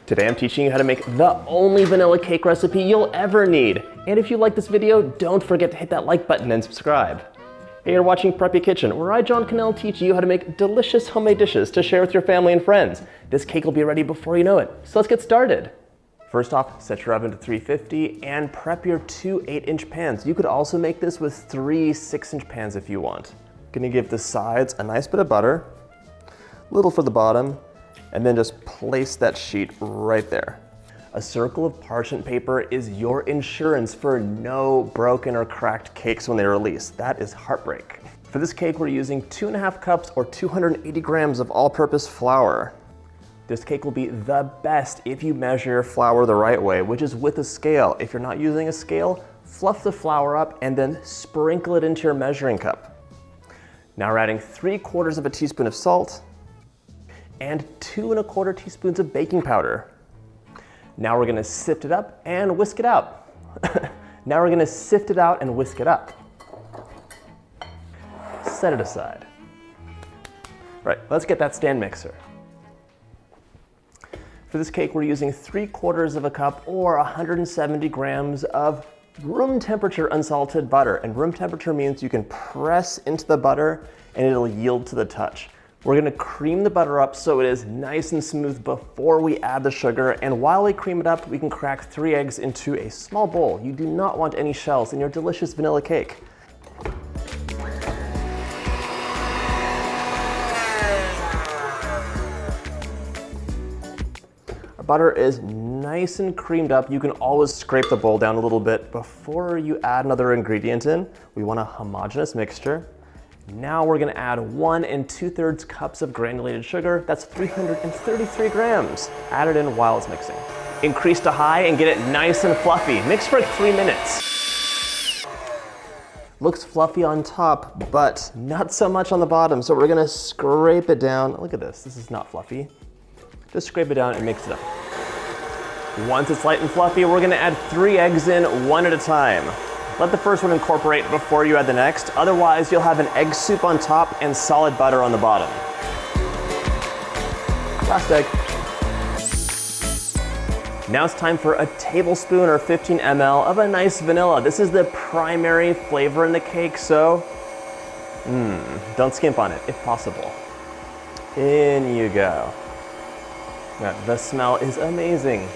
Today I'm teaching you how to make the only vanilla cake recipe you'll ever need. And if you like this video, don't forget to hit that like button and subscribe. Hey, you're watching Preppy Kitchen, where I, John Cannell, teach you how to make delicious homemade dishes to share with your family and friends. This cake will be ready before you know it, so let's get started. First off, set your oven to 350 and prep your 2 8-inch pans. You could also make this with 3 6-inch pans if you want. Gonna give the sides a nice bit of butter, a little for the bottom, and then just place that sheet right there. A circle of parchment paper is your insurance for no broken or cracked cakes when they release. That is heartbreak. For this cake, we're using 2.5 cups or 280 grams of all-purpose flour. This cake will be the best if you measure your flour the right way, which is with a scale. If you're not using a scale, fluff the flour up and then sprinkle it into your measuring cup. Now we're adding 3/4 of a teaspoon of salt and 2 1/4 teaspoons of baking powder. Now we're gonna sift it up and whisk it out. Now we're gonna sift it out and whisk it up. Set it aside. Right, let's get that stand mixer. For this cake, we're using 3/4 of a cup or 170 grams of room temperature unsalted butter. And room temperature means you can press into the butter and it'll yield to the touch. We're gonna cream the butter up so it is nice and smooth before we add the sugar. And while we cream it up, we can crack 3 eggs into a small bowl. You do not want any shells in your delicious vanilla cake. Our butter is nice and creamed up. You can always scrape the bowl down a little bit before you add another ingredient in. We want a homogeneous mixture. Now we're gonna add 1 2/3 cups of granulated sugar. That's 333 grams. Add it in while it's mixing. Increase to high and get it nice and fluffy. Mix for 3 minutes. Looks fluffy on top, but not so much on the bottom. So we're gonna scrape it down. Look at this is not fluffy. Just scrape it down and mix it up. Once it's light and fluffy, we're gonna add 3 eggs in, 1 at a time. Let the first one incorporate before you add the next. Otherwise, you'll have an egg soup on top and solid butter on the bottom. Last egg. Now it's time for a tablespoon or 15 ml of a nice vanilla. This is the primary flavor in the cake, so don't skimp on it if possible. In you go. Now, the smell is amazing.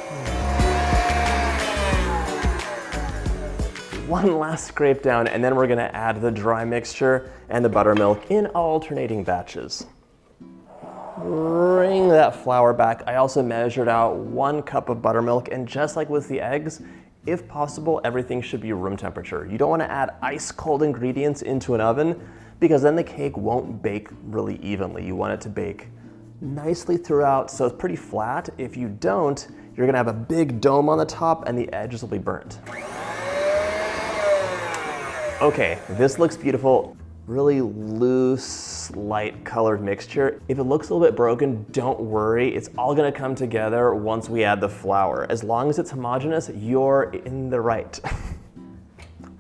One last scrape down, and then we're gonna add the dry mixture and the buttermilk in alternating batches. Bring that flour back. I also measured out 1 cup of buttermilk, and just like with the eggs, if possible, everything should be room temperature. You don't wanna add ice cold ingredients into an oven because then the cake won't bake really evenly. You want it to bake nicely throughout, so it's pretty flat. If you don't, you're gonna have a big dome on the top and the edges will be burnt. Okay, this looks beautiful. Really loose, light colored mixture. If it looks a little bit broken, don't worry. It's all gonna come together once we add the flour. As long as it's homogeneous, you're in the right.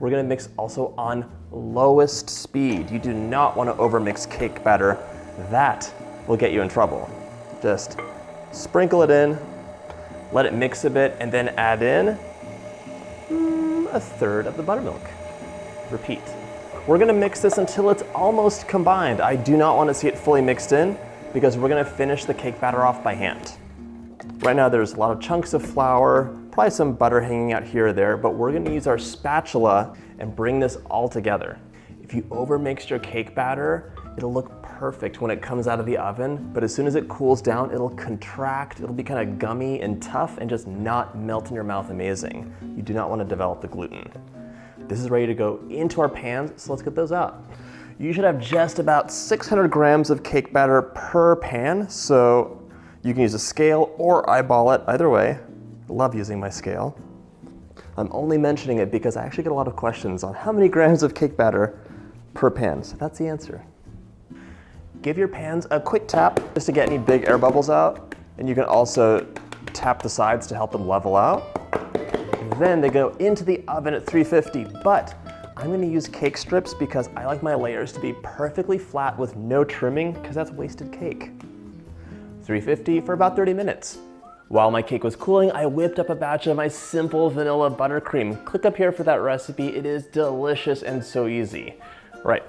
We're gonna mix also on lowest speed. You do not wanna overmix cake batter. That will get you in trouble. Just sprinkle it in, let it mix a bit, and then add in 1/3 of the buttermilk. Repeat. We're gonna mix this until it's almost combined. I do not want to see it fully mixed in because we're gonna finish the cake batter off by hand. Right now there's a lot of chunks of flour, probably some butter hanging out here or there, but we're gonna use our spatula and bring this all together. If you overmix your cake batter, it'll look perfect when it comes out of the oven, but as soon as it cools down, it'll contract, it'll be kind of gummy and tough and just not melt in your mouth amazing. You do not want to develop the gluten. This is ready to go into our pans, so let's get those out. You should have just about 600 grams of cake batter per pan, so you can use a scale or eyeball it, either way. I love using my scale. I'm only mentioning it because I actually get a lot of questions on how many grams of cake batter per pan, so that's the answer. Give your pans a quick tap just to get any big air bubbles out, and you can also tap the sides to help them level out. Then they go into the oven at 350, but I'm gonna use cake strips because I like my layers to be perfectly flat with no trimming because that's wasted cake. 350 for about 30 minutes. While my cake was cooling, I whipped up a batch of my simple vanilla buttercream. Click up here for that recipe. It is delicious and so easy. Right,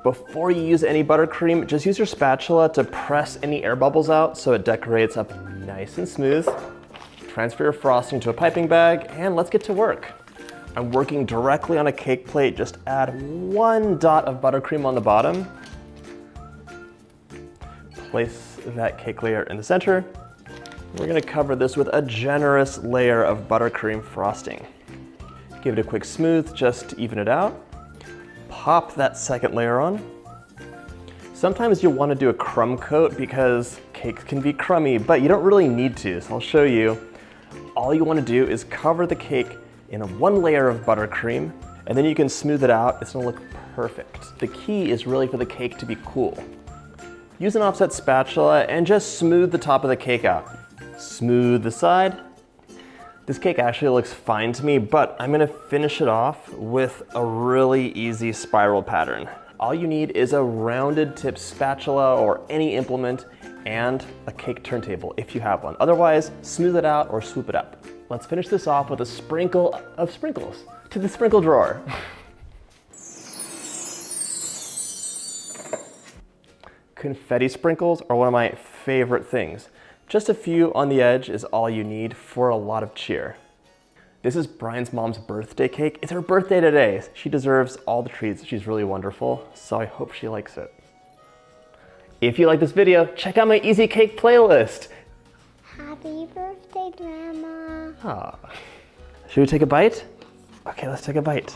before you use any buttercream, just use your spatula to press any air bubbles out so it decorates up nice and smooth. Transfer your frosting to a piping bag, and let's get to work. I'm working directly on a cake plate. Just add 1 dot of buttercream on the bottom. Place that cake layer in the center. We're gonna cover this with a generous layer of buttercream frosting. Give it a quick smooth just to even it out. Pop that second layer on. Sometimes you'll want to do a crumb coat because cakes can be crummy, but you don't really need to, so I'll show you. All you want to do is cover the cake in 1 layer of buttercream, and then you can smooth it out. It's gonna look perfect. The key is really for the cake to be cool. Use an offset spatula and just smooth the top of the cake out. Smooth the side. This cake actually looks fine to me, but I'm gonna finish it off with a really easy spiral pattern. All you need is a rounded tip spatula or any implement and a cake turntable if you have one. Otherwise, smooth it out or swoop it up. Let's finish this off with a sprinkle of sprinkles to the sprinkle drawer. Confetti sprinkles are one of my favorite things. Just a few on the edge is all you need for a lot of cheer. This is Brian's mom's birthday cake. It's her birthday today. She deserves all the treats. She's really wonderful, so I hope she likes it. If you like this video, check out my easy cake playlist. Happy birthday, Grandma. Ah. Should we take a bite? Okay, let's take a bite.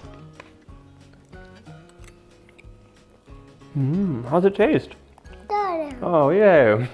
How's it taste? Good. Oh, yay.